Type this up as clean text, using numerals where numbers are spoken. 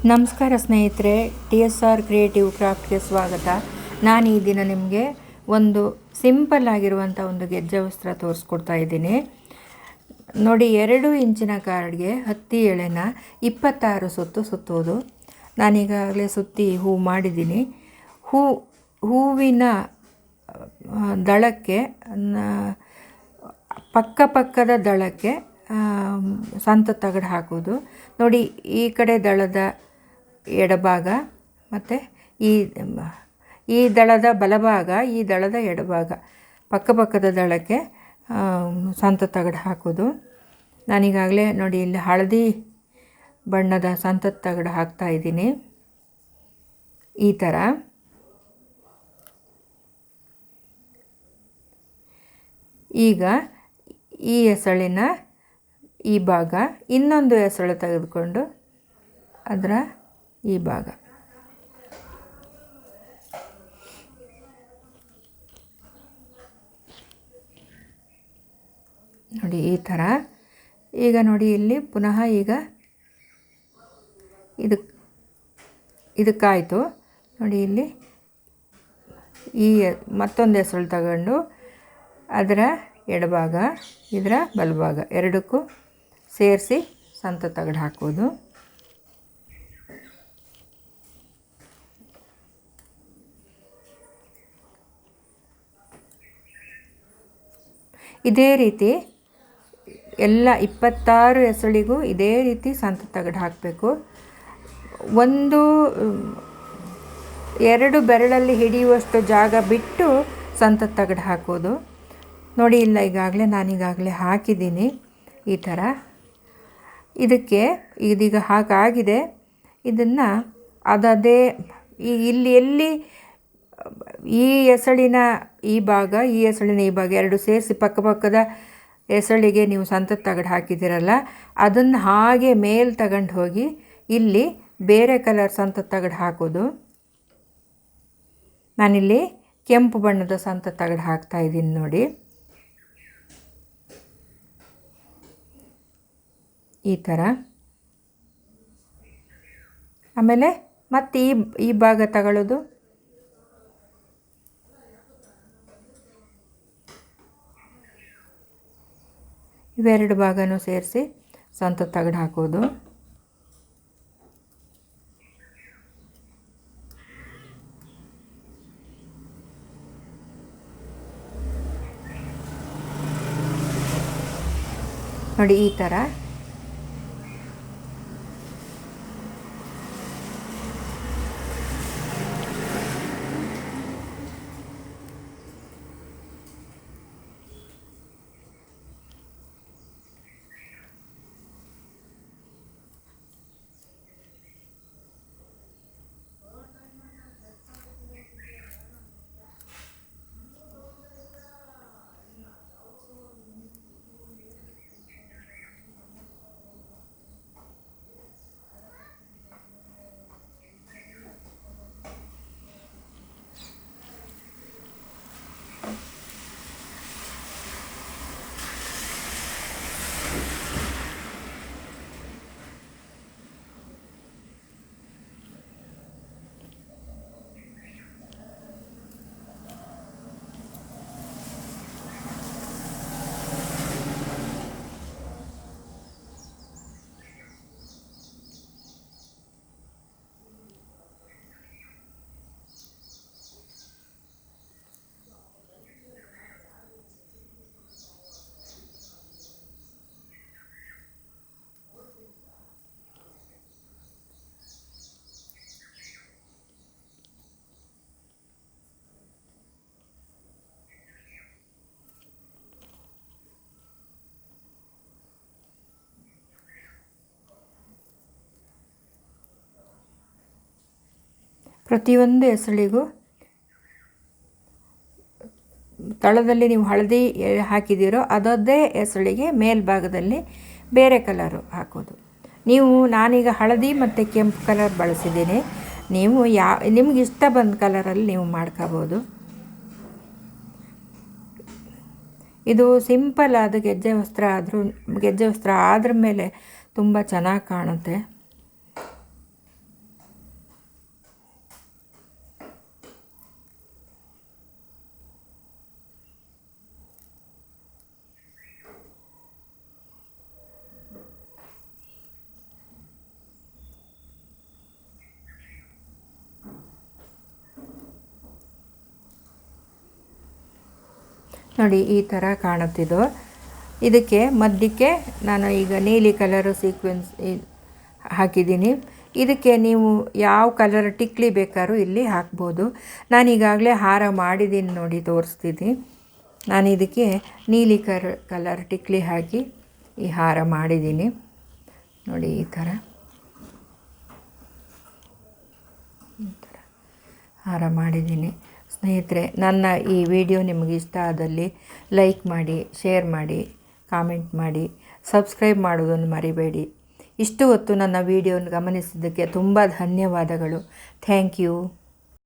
ನಮಸ್ಕಾರ ಸ್ನೇಹಿತರೆ, TSR creative ಕ್ರಾಫ್ಟ್ಗೆ ಸ್ವಾಗತ. ನಾನು ಈ ದಿನ ನಿಮಗೆ ಒಂದು ಸಿಂಪಲ್ ಆಗಿರುವಂಥ ಒಂದು ಗೆಜ್ಜೆ ವಸ್ತ್ರ ತೋರಿಸ್ಕೊಡ್ತಾ ಇದ್ದೀನಿ. ನೋಡಿ, 2 ಇಂಚಿನ ಕಾರ್ಡ್ಗೆ ಹತ್ತಿ ಎಳೆನ 26 ಸುತ್ತು ಸುತ್ತೋದು. ನಾನೀಗಾಗಲೇ ಸುತ್ತಿ ಹೂ ಮಾಡಿದ್ದೀನಿ. ಹೂವಿನ ದಳಕ್ಕೆ ಪಕ್ಕದ ದಳಕ್ಕೆ ಸಂತ ತಗಡು ಹಾಕೋದು. ನೋಡಿ, ಈ ಕಡೆ ದಳದ ಎಡಭಾಗ ಮತ್ತು ಈ ದಳದ ಬಲಭಾಗ, ಈ ದಳದ ಎಡಭಾಗ, ಪಕ್ಕದ ದಳಕ್ಕೆ ಸಂತ ತಗಡು ಹಾಕೋದು. ನಾನೀಗಾಗಲೇ ನೋಡಿ ಇಲ್ಲಿ ಹಳದಿ ಬಣ್ಣದ ಸಂತದ ತಗಡು ಹಾಕ್ತಾಯಿದ್ದೀನಿ. ಈ ಥರ ಈಗ ಈ ಎಸಳಿನ ಈ ಭಾಗ, ಇನ್ನೊಂದು ಎಸಳು ತೆಗೆದುಕೊಂಡು ಅದರ ಈ ಭಾಗ, ನೋಡಿ ಈ ಥರ. ಈಗ ನೋಡಿ ಇಲ್ಲಿ ಪುನಃ ಈಗ ಇದಕ್ಕಾಯಿತು. ನೋಡಿ ಇಲ್ಲಿ ಈ ಮತ್ತೊಂದು ಎಸಳು ತಗೊಂಡು ಅದರ ಎಡಭಾಗ, ಇದರ ಬಲಭಾಗ ಎರಡಕ್ಕೂ ಸೇರಿಸಿ ಸಂತ ತಗಡು ಹಾಕೋದು. ಇದೇ ರೀತಿ ಎಲ್ಲ 26 ಎಸಳಿಗೂ ಇದೇ ರೀತಿ ಸಂತ ತಗಡು ಹಾಕಬೇಕು. 2 ಬೆರಳಲ್ಲಿ ಹಿಡಿಯುವಷ್ಟು ಜಾಗ ಬಿಟ್ಟು ಸಂತ ತಗಡು ಹಾಕೋದು. ನೋಡಿ, ಇಲ್ಲ ನಾನೀಗಾಗಲೇ ಹಾಕಿದ್ದೀನಿ ಈ ಥರ. ಇದೀಗ ಹಾಗಾಗಿದೆ. ಇದನ್ನು ಅದೇ ಇಲ್ಲಿ ಎಲ್ಲಿ ಈ ಎಸಳಿನ ಈ ಭಾಗ, ಈ ಎಸಳಿನ ಈ ಭಾಗ ಎರಡು ಸೇರಿಸಿ ಪಕ್ಕದ ಎಸಳಿಗೆ ನೀವು ಸಂತ ತಗಡು ಹಾಕಿದ್ದೀರಲ್ಲ, ಅದನ್ನು ಹಾಗೆ ಮೇಲೆ ತಗೊಂಡು ಹೋಗಿ ಇಲ್ಲಿ ಬೇರೆ ಕಲರ್ ಸಂತ ತಗಡು ಹಾಕೋದು. ನಾನಿಲ್ಲಿ ಕೆಂಪು ಬಣ್ಣದ ಸಂತ ತಗಡು ಹಾಕ್ತಾಯಿದ್ದೀನಿ ನೋಡಿ, ಈ ಥರ. ಆಮೇಲೆ ಮತ್ತೆ ಈ ಭಾಗ ತಗೊಳ್ಳೋದು. ಇವೆರಡು ಭಾಗನೂ ಸೇರಿಸಿ ಸಂತ ತಗಡು ಹಾಕೋದು. ನೋಡಿ ಈ ಥರ. ಪ್ರತಿಯೊಂದು ಎಸಳಿಗೂ ತಳದಲ್ಲಿ ನೀವು ಹಳದಿ ಹಾಕಿದ್ದೀರೋ ಅದದೇ ಎಸಳಿಗೆ ಮೇಲ್ಭಾಗದಲ್ಲಿ ಬೇರೆ ಕಲರು ಹಾಕೋದು. ನಾನೀಗ ಹಳದಿ ಮತ್ತು ಕೆಂಪು ಕಲರ್ ಬಳಸಿದ್ದೀನಿ. ನೀವು ನಿಮ್ಗೆ ಇಷ್ಟ ಬಂದ ಕಲರಲ್ಲಿ ನೀವು ಮಾಡ್ಕೋಬೋದು. ಇದು ಸಿಂಪಲ್ ಆದ ಗೆಜ್ಜೆ ವಸ್ತ್ರ ಆದ್ರ ಮೇಲೆ ತುಂಬ ಚೆನ್ನಾಗಿ ಕಾಣುತ್ತೆ. ನೋಡಿ ಈ ಥರ ಕಾಣುತ್ತಿದ್ದು. ಇದಕ್ಕೆ ಮಧ್ಯಕ್ಕೆ ನಾನು ಈಗ ನೀಲಿ ಕಲರು ಸೀಕ್ವೆನ್ಸ್ ಹಾಕಿದ್ದೀನಿ. ಇದಕ್ಕೆ ನೀವು ಯಾವ ಕಲರ್ ಟಿಕ್ಲಿ ಬೇಕಾದ್ರೂ ಇಲ್ಲಿ ಹಾಕ್ಬೋದು. ನಾನು ಈಗಾಗಲೇ ಹಾರ ಮಾಡಿದ್ದೀನಿ ನೋಡಿ, ತೋರಿಸ್ತೀನಿ. ನಾನು ಇದಕ್ಕೆ ನೀಲಿ ಕಲರ್ ಟಿಕ್ಲಿ ಹಾಕಿ ಈ ಹಾರ ಮಾಡಿದ್ದೀನಿ ನೋಡಿ. ಈ ಥರ ಹಾರ ಮಾಡಿದ್ದೀನಿ. ಸ್ನೇಹಿತರೆ, ನನ್ನ ಈ ವಿಡಿಯೋ ನಿಮಗೆ ಇಷ್ಟ ಆದಲ್ಲಿ ಲೈಕ್ ಮಾಡಿ, ಶೇರ್ ಮಾಡಿ, ಕಾಮೆಂಟ್ ಮಾಡಿ, ಸಬ್ಸ್ಕ್ರೈಬ್ ಮಾಡೋದನ್ನು ಮರಿಬೇಡಿ. ಇಷ್ಟು ಹೊತ್ತು ನನ್ನ ವಿಡಿಯೋನ ಗಮನಿಸಿದ್ದಕ್ಕೆ ತುಂಬ ಧನ್ಯವಾದಗಳು. Thank you.